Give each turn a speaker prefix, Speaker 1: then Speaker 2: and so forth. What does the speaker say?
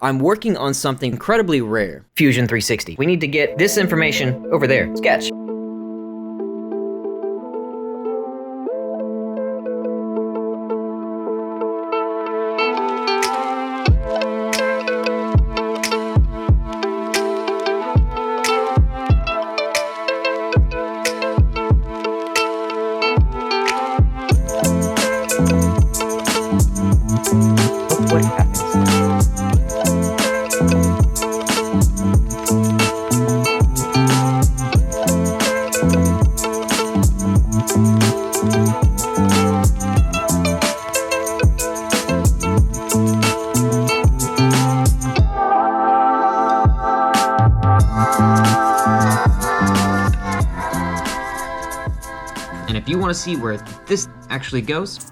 Speaker 1: I'm working on something incredibly rare. Fusion 360. We need to get this information over there. Sketch. What happens? And if you want to see where this actually goes,